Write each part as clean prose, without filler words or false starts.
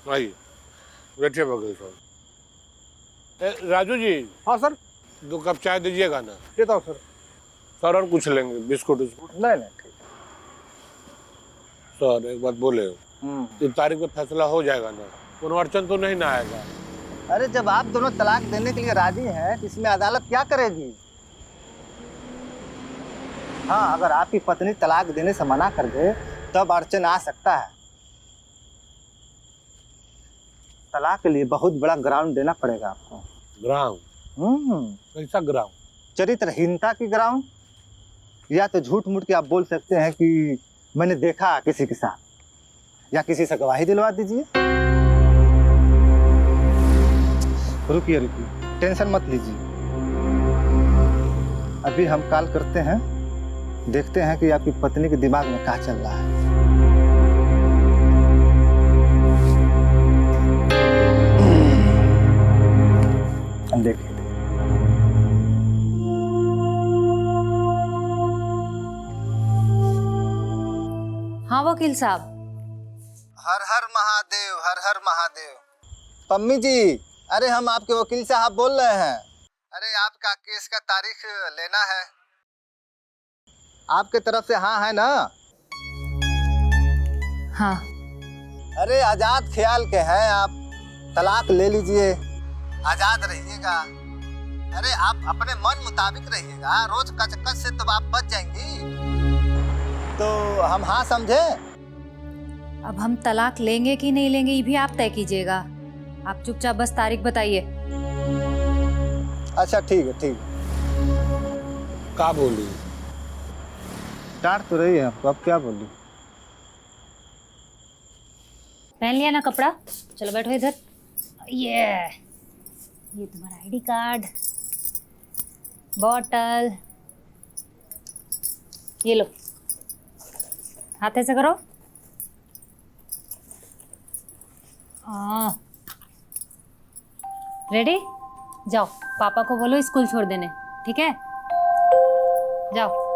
आइए बैठिए वकील साहब। राजू जी। हाँ सर। 2 कप चाय दीजिएगा ना। देता हूँ सर। सर और कुछ लेंगे, बिस्कुट उस्कुट? नहीं ठीक। सर एक बात बोले, 3 तारीख में फैसला हो जाएगा ना? पुनर्वचन तो नहीं ना आएगा? अरे जब आप दोनों तलाक देने के लिए राजी हैं तो इसमें अदालत क्या करेगी? हाँ, अगर आपकी पत्नी तलाक देने से मना कर दे तब अड़चन आ सकता है। तलाक के लिए बहुत बड़ा ग्राउंड देना पड़ेगा आपको। ग्राउंड? कैसा ग्राउंड? चरित्रहीनता की ग्राउंड, या तो झूठ मूठ के आप बोल सकते हैं कि मैंने देखा किसी के साथ, या किसी से गवाही दिलवा दीजिए। रुकिए, टेंशन मत लीजिए, अभी हम कॉल करते हैं, देखते हैं कि आपकी पत्नी के दिमाग में क्या चल रहा है। हम देखिए। हाँ वकील साहब। हर हर महादेव, हर हर महादेव। पम्मी जी, अरे हम आपके वकील साहब बोल रहे हैं। अरे आपका केस का तारीख लेना है। आपके तरफ से हाँ है ना? हाँ। अरे आजाद ख्याल के हैं आप, तलाक ले लीजिए, आजाद रहिएगा। अरे आप अपने मन मुताबिक रहिएगा, रोज कचकच से तो आप बच जाएंगी। तो हम हाँ समझे? अब हम तलाक लेंगे कि नहीं लेंगे ये भी आप तय कीजिएगा। आप चुपचाप बस तारीख बताइए। अच्छा ठीक है, ठीक है। क्या बोली? डांट तो रही है आपको, अब क्या बोली? पहन लिया ना कपड़ा? चलो बैठो इधर। ये तुम्हारा आईडी कार्ड, बॉटल, ये लो, हाथ ऐसे करो। रेडी? जाओ, पापा को बोलो स्कूल छोड़ देने, ठीक है? जाओ।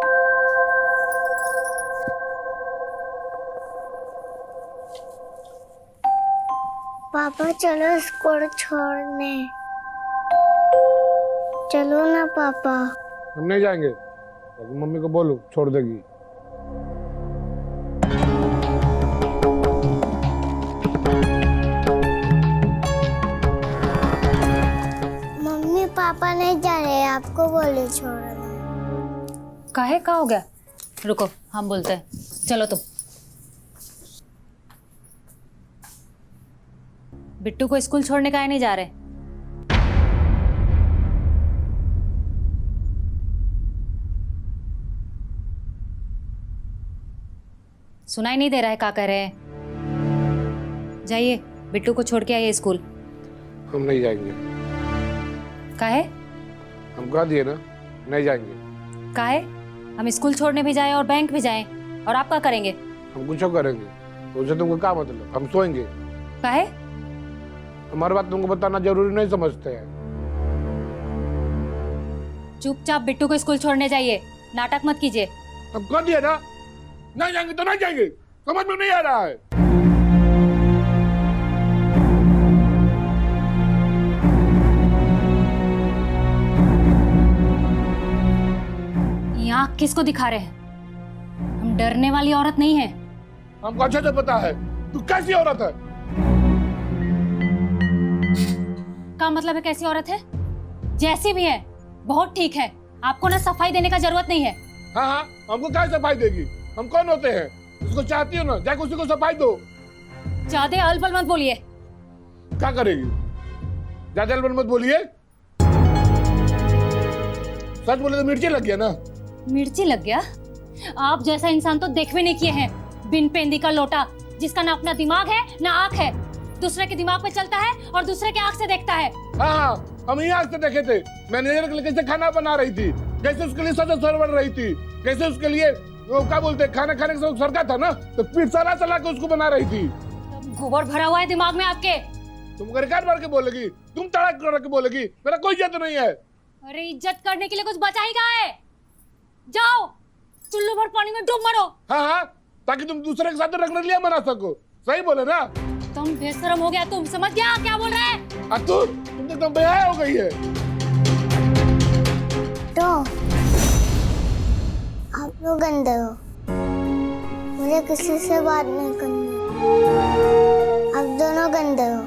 पापा चलो स्कूल छोड़ने। चलो ना पापा। हम नहीं जाएंगे, मम्मी को बोलो छोड़ देगी। मम्मी पापा नहीं जा रहे, आपको बोले छोड़ने। काहे का हो गया? रुको, हम बोलते हैं। चलो तुम। बिट्टू को स्कूल छोड़ने काहे नहीं जा रहे? सुनाई नहीं दे रहा है क्या कह रहे हैं? जाइए, बिट्टू को छोड़ के आइए स्कूल। हम नहीं जाएंगे। काहे? हम कह दिए ना, नहीं जाएंगे। काहे? हम स्कूल छोड़ने भी जाएं और बैंक भी जाएं, और आप क्या करेंगे? हम कुछ करेंगे, तो उसे तुमको क्या मतलब? हम सोएंगे। काहे? हमारी बात तुमको बताना जरूरी नहीं समझते हैं। चुपचाप बिट्टू को स्कूल छोड़ने जाइए, नाटक मत कीजिए। हम कह दिए ना, नहीं जाएंगे तो नहीं जाएंगे। समझ में नहीं आ रहा है? यहाँ किसको दिखा रहे हैं? हम डरने वाली औरत नहीं है। हमको अच्छे से पता है तू कैसी औरत है। का मतलब है कैसी औरत है? जैसी भी है बहुत ठीक है, आपको ना सफाई देने का जरूरत नहीं है। हाँ हाँ, हमको क्या सफाई देगी? हम कौन होते हैं? उसको चाहती हो ना, जाके उसी को सफाई दो। ज्यादा अलबल मत बोलिए। क्या करेगी? ज्यादा अलबल मत बोलिए। सच बोले तो मिर्ची लग गया ना। मिर्ची लग गया? आप जैसा इंसान तो देख भी नहीं किए हैं। बिन पेंदी का लोटा, जिसका ना अपना दिमाग है ना आंख है, दूसरे के दिमाग पे चलता है और दूसरे के आंख से देखता है। हाँ हाँ, हम ही आंख से देखे थे। मैनेजर के लिए कैसे खाना बना रही थी, कैसे उसके लिए सजा सरवर रही थी, कैसे उसके लिए वो क्या बोलते खाना खाने के सरका था ना, तो फिर सला सला के उसको बना रही थी। गोबर भरा हुआ है दिमाग में आपके। तुम रिकॉर्ड मार के बोलेगी, तुम तड़क कर के बोलेगी, मेरा कोई इज्जत नहीं है। अरे इज्जत करने के लिए कुछ बचा ही कहाँ है? जाओ चुल्लू भर पानी में डूब मरो। हाँ हाँ, ताकि तुम दूसरे के साथ रखने लिया मना सको। सही बोले ना? एकदम बेशरम हो गया तुम, समझ गया क्या बोल रहा है? तुम तो एकदम बेहाया हो गई है। तो आप लोग गंदे हो, मुझे किसी से बात नहीं करनी। आप दोनों गंदे हो।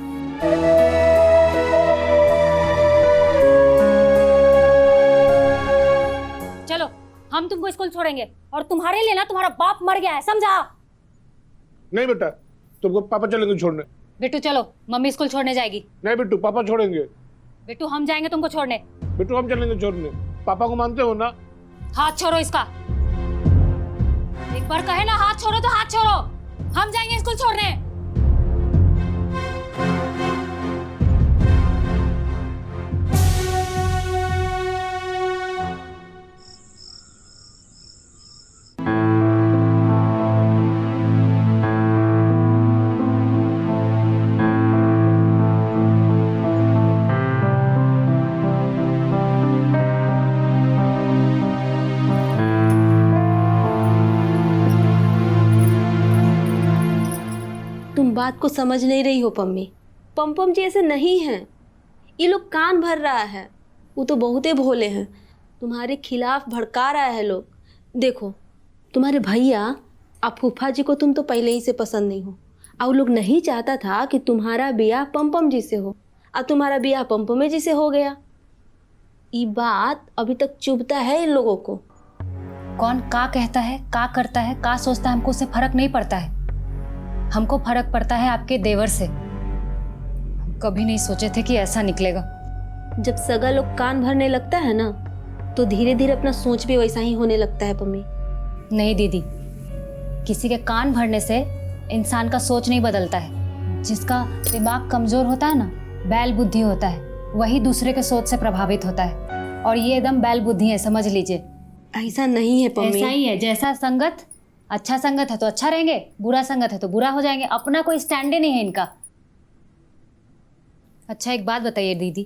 चलो हम तुमको स्कूल छोड़ेंगे और तुम्हारे लिए ना तुम्हारा बाप मर गया है, समझा? नहीं बेटा, तुमको पापा चलेंगे छोड़ने। बिट्टू चलो, मम्मी स्कूल छोड़ने जाएगी। नहीं बिट्टू, पापा छोड़ेंगे। बिट्टू हम जाएंगे तुमको छोड़ने। बिट्टू हम चलेंगे छोड़ने। पापा को मानते हो ना? हाथ छोड़ो इसका। एक बार कहे ना हाथ छोड़ो तो हाथ छोड़ो। हम जाएंगे स्कूल छोड़ने। तुम बात को समझ नहीं रही हो पम्मी। पम जी ऐसे नहीं हैं। ये लोग कान भर रहा है। वो तो बहुते भोले हैं, तुम्हारे खिलाफ भड़का रहा है लोग। देखो तुम्हारे भैया और फूफा जी को तुम तो पहले ही से पसंद नहीं हो, और लोग नहीं चाहता था कि तुम्हारा ब्याह पम जी से हो, और तुम्हारा ब्याह पम जी से हो गया। ये बात अभी तक चुभता है इन लोगों को। कौन का कहता है, का करता है, का सोचता है, हमको उससे फर्क नहीं पड़ता है। हमको फर्क पड़ता है आपके देवर से। हम कभी नहीं सोचे थे कि ऐसा निकलेगा। जब सगा लोग कान भरने लगता है ना, तो धीरे धीरे अपना सोच भी वैसा ही होने लगता है पम्मी। नहीं दीदी, किसी के कान भरने से इंसान का सोच नहीं बदलता है। जिसका दिमाग कमजोर होता है ना, बैल बुद्धि होता है, वही दूसरे के सोच से प्रभावित होता है। और ये एकदम बैल बुद्धि है, समझ लीजिए। ऐसा नहीं है पम्मी। ऐसा ही है। जैसा संगत, अच्छा संगत है तो अच्छा रहेंगे, बुरा संगत है तो बुरा हो जाएंगे। अपना कोई स्टैंड ही नहीं है इनका। अच्छा एक बात बताइए दीदी,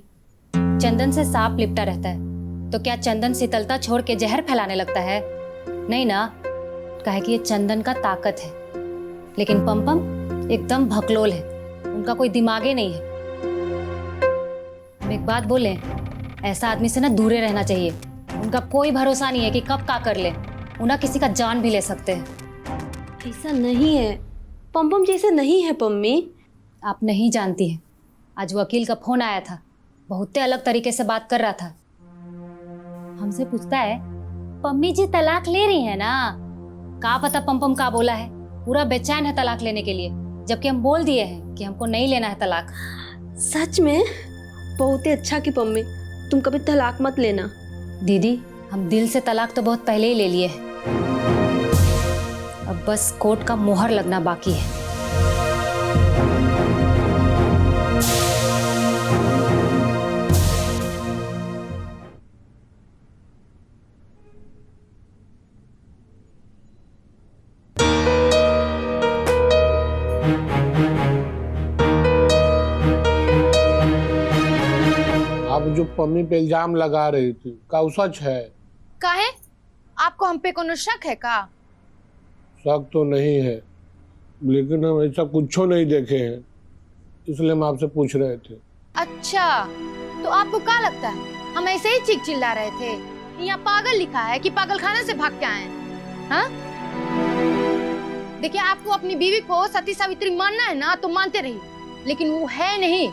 चंदन से सांप लिपटा रहता है तो क्या चंदन शीतलता छोड़ के जहर फैलाने लगता है? नहीं ना, कहे कि ये चंदन का ताकत है। लेकिन पम एकदम भकलोल है, उनका कोई दिमाग ही नहीं है। हम एक बात बोले, ऐसा आदमी से ना दूरे रहना चाहिए। उनका कोई भरोसा नहीं है कि कब का कर ले। उन्हें किसी का जान भी ले सकते हैं। ऐसा नहीं है, पम जैसे नहीं है पम्मी। आप नहीं जानती हैं। आज वकील का फोन आया था, बहुत अलग तरीके से बात कर रहा था। हमसे पूछता है, पम्मी जी तलाक ले रही है ना? का पता पम का बोला है। पूरा बेचैन है तलाक लेने के लिए, जबकि हम बोल दिए हैं कि हमको नहीं लेना है तलाक। सच में बहुत ही अच्छा कि पम्मी तुम कभी तलाक मत लेना। दीदी हम दिल से तलाक तो बहुत पहले ही ले लिए हैं। अब बस कोर्ट का मोहर लगना बाकी है। आप जो पम्मी पे इल्जाम लगा रही थी, का वो सच है? काहे? आपको हम पे कोनो शक है का? शक तो नहीं है, लेकिन हम ऐसा कुछ नहीं देखे हैं, इसलिए हम आपसे पूछ रहे थे। अच्छा, तो आपको क्या लगता है हम ऐसे ही चीख चिल्ला रहे थे? यहाँ पागल लिखा है कि पागलखाने से भाग के आए हैं? हाँ? देखिए, आपको अपनी बीवी को सती सावित्री मानना है ना तो मानते रहिए, लेकिन वो है नहीं।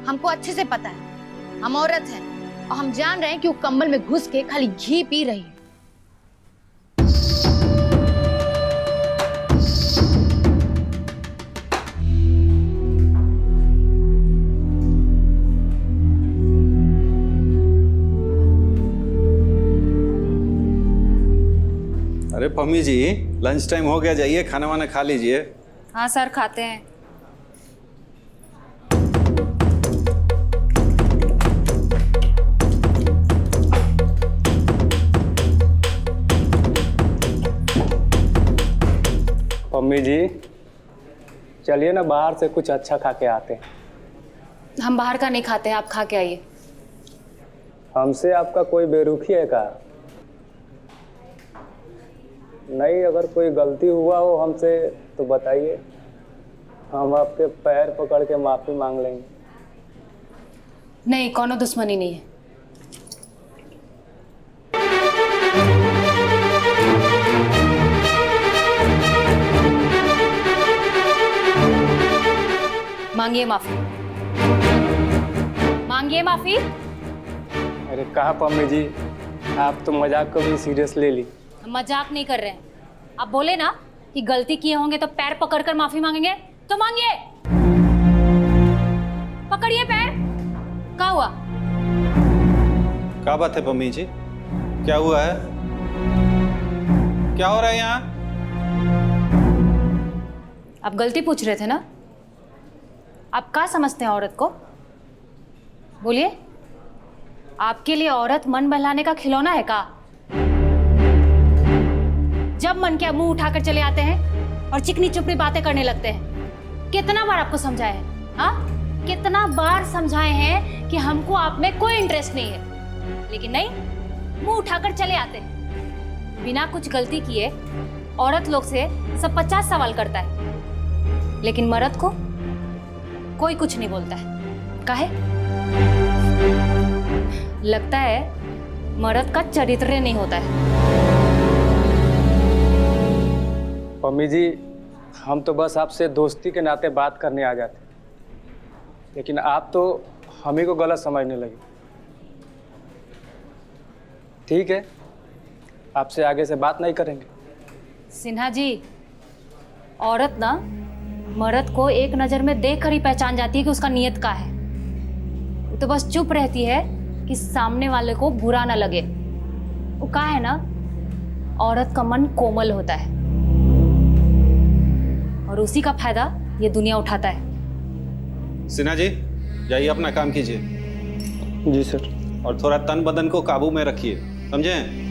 हमको अच्छे से पता है, हम औरत हैं और हम जान रहे हैं कि वो कंबल में घुस के खाली घी पी रही है। अरे पम्मी जी, लंच टाइम हो गया, जाइए खाना वाना खा लीजिए। हाँ सर, खाते हैं। मम्मी जी चलिए ना, बाहर से कुछ अच्छा खा के आते हैं। हम बाहर का नहीं खाते हैं, आप खा के आइए। हमसे आपका कोई बेरुखी है का? नहीं, अगर कोई गलती हुआ हो हमसे तो बताइए। हम आपके पैर पकड़ के माफी मांग लेंगे। नहीं, कोनो दुश्मनी नहीं है। मांगिए माफी, मांगिए माफी। अरे कहा पम्मी जी, आप तो मजाक को भी सीरियस ले ली। हम मजाक नहीं कर रहे हैं। आप बोले ना कि गलती किए होंगे तो पैर पकड़कर माफी मांगेंगे, तो मांगिए, पकड़िए पैर। क्या हुआ? क्या बात है पम्मी जी, क्या हुआ है? क्या हो रहा है यहाँ? आप गलती पूछ रहे थे ना? आप क्या समझते हैं औरत को? बोलिए, आपके लिए औरत मन बहलाने का खिलौना है का? जब मन किया मुंह उठाकर चले आते हैं और चिकनी चुपड़ी बातें करने लगते हैं। कितना बार आपको समझाया है? हाँ, कितना बार समझाए हैं कि हमको आप में कोई इंटरेस्ट नहीं है, लेकिन नहीं, मुंह उठाकर चले आते हैं। बिना कुछ गलती किए औरत लोग से सब 50 सवाल करता है, लेकिन मर्द को कोई कुछ नहीं बोलता है। काहे? लगता है मर्द का चरित्र नहीं होता है। पम्मी जी, हम तो बस आपसे दोस्ती के नाते बात करने आ जाते, लेकिन आप तो हम ही को गलत समझने लगे। ठीक है, आपसे आगे से बात नहीं करेंगे। सिन्हा जी, औरत ना मर्द को एक नजर में देखकर ही पहचान जाती है कि उसका नियत क्या है। वो तो बस चुप रहती है कि सामने वाले को बुरा ना लगे। वो क्या है ना, औरत का मन कोमल होता है और उसी का फायदा ये दुनिया उठाता है। सिन्हा जी, जाइए अपना काम कीजिए। जी सर। और थोड़ा तन बदन को काबू में रखिए, समझे?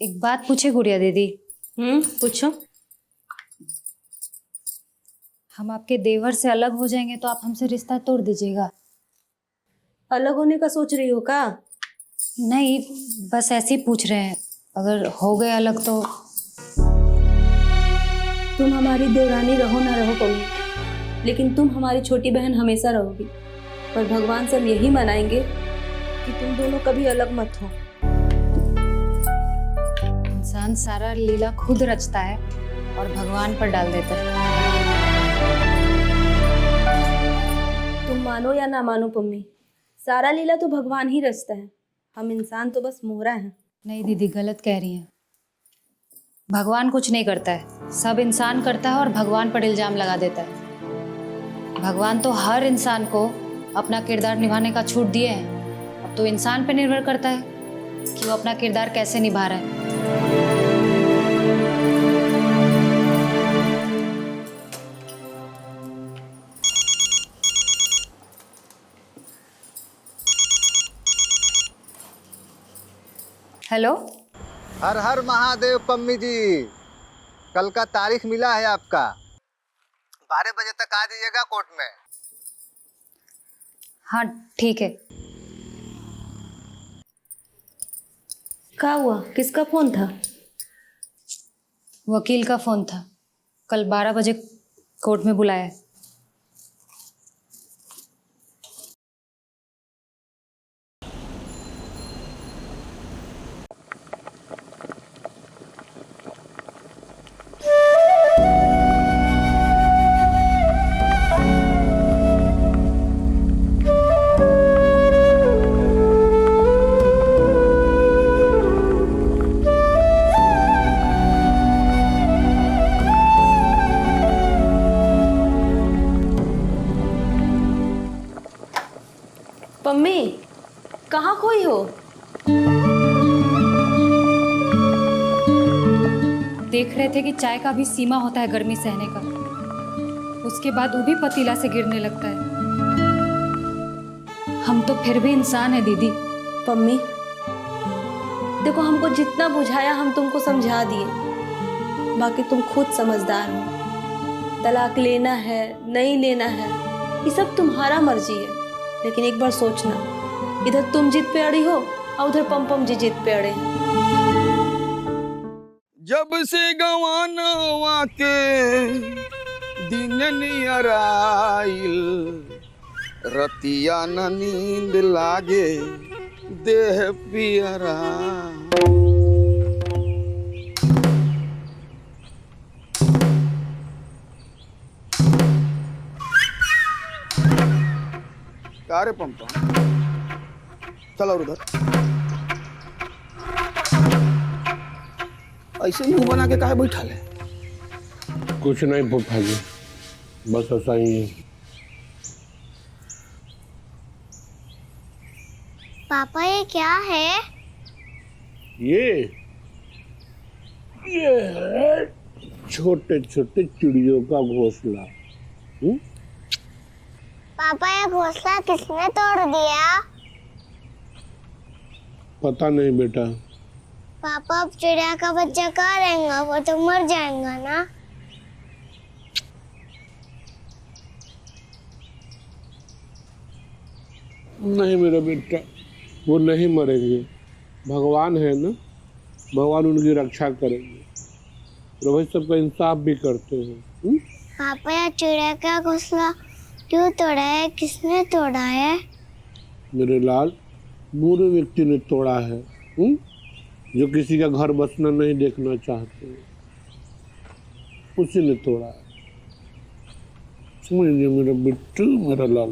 एक बात पूछे गुड़िया दीदी? पूछो। हम आपके देवर से अलग हो जाएंगे तो आप हमसे रिश्ता तोड़ दीजिएगा? अलग होने का सोच रही हो का? नहीं, बस ऐसे ही पूछ रहे हैं। अगर हो गए अलग तो? तुम हमारी देवरानी रहो ना रहो पम्मी, लेकिन तुम हमारी छोटी बहन हमेशा रहोगी। पर भगवान से हम यही मनाएंगे कि तुम दोनों कभी अलग मत हो। इंसान सारा लीला खुद रचता है और भगवान पर डाल देता है। तुम मानो या ना मानो पम्मी, सारा लीला तो भगवान ही रचता है। हम इंसान तो बस मोहरा हैं। नहीं दीदी, गलत कह रही हैं। भगवान कुछ नहीं करता है, सब इंसान करता है और भगवान पर इल्जाम लगा देता है। भगवान तो हर इंसान को अपना किरदार निभाने का छूट दिए हैं। अब तो इंसान पर निर्भर करता है कि वो अपना किरदार कैसे निभा रहा है। हेलो। हर हर महादेव पम्मी जी, कल का तारीख मिला है आपका। 12 बजे तक आ जाइएगा कोर्ट में। हाँ ठीक है। क्या हुआ? किसका फोन था? वकील का फोन था। कल 12 बजे कोर्ट में बुलाया है। पम्मी, कहाँ खोई हो? देख रहे थे कि चाय का भी सीमा होता है गर्मी सहने का। उसके बाद वो भी पतीला से गिरने लगता है। हम तो फिर भी इंसान है दीदी। पम्मी देखो, हमको जितना बुझाया हम तुमको समझा दिए, बाकी तुम खुद समझदार हो। तलाक लेना है नहीं लेना है ये सब तुम्हारा मर्जी है, लेकिन एक बार सोचना, इधर तुम जिद पे अड़ी हो और उधर पम जी जिद पे अड़े हैं। जब से गवानवा के दिन नियर आइल, रतिया न नींद लागे देह पियरा। का रे पंपा, चलो उधर। ऐसे मुंह बना के काहे बैठा है? कुछ नहीं फूफा जी, बस ऐसा ही है। पापा ये क्या है? ये है छोटे छोटे चिड़ियों का घोंसला। पापा ये घोंसला किसने तोड़ दिया? पता नहीं बेटा। पापा अब चिड़िया का बच्चा कहाँ रहेगा? वो तो मर जाएगा ना। नहीं मेरा बेटा, वो नहीं मरेंगे। भगवान है ना, भगवान उनकी रक्षा करेंगे। रोहित सबका इंसाफ भी करते हैं। पापा ये चिड़िया का घोंसला क्यों तोड़ा है? किसने तोड़ा है? मेरे लाल, बुरे व्यक्ति ने तोड़ा है, जो किसी का घर बसना नहीं देखना चाहते, उसी ने तोड़ा है। समझ लीजिए मेरा बिट्टू, मेरा लाल।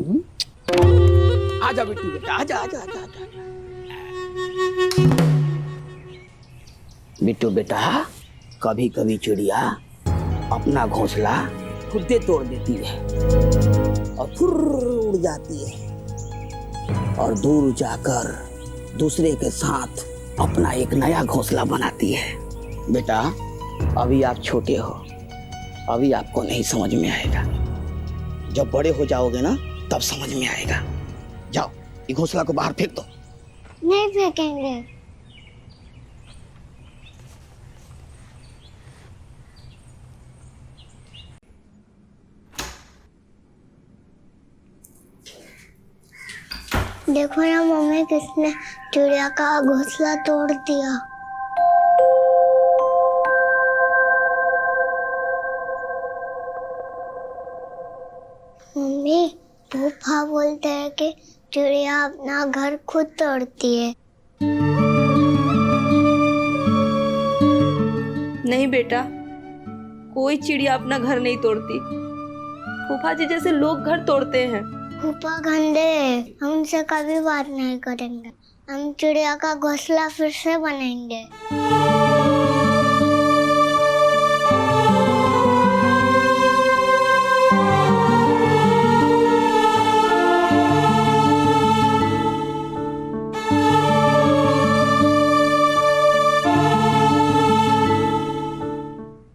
आजा बिट्टू बेटा, आजा आजा आजा आजा। बिट्टू बेटा, कभी कभी चिड़िया अपना घोंसला खुद तोड़ देती है और फिर उड़ जाती है और दूर जाकर दूसरे के साथ अपना एक नया घोंसला बनाती है। बेटा अभी आप छोटे हो, अभी आपको नहीं समझ में आएगा। जब बड़े हो जाओगे ना तब समझ में आएगा। जाओ ये घोंसला को बाहर फेंक दो। नहीं फेंकेंगे। देखो ना मम्मी, किसने चिड़िया का घोंसला तोड़ दिया। मम्मी, फूफा बोलते हैं कि चिड़िया अपना घर खुद तोड़ती है। नहीं बेटा, कोई चिड़िया अपना घर नहीं तोड़ती। फूफा जी जैसे लोग घर तोड़ते हैं। फूफा गंदे हैं, हम उनसे कभी बात नहीं करेंगे। हम चिड़िया का घोंसला फिर से बनाएंगे।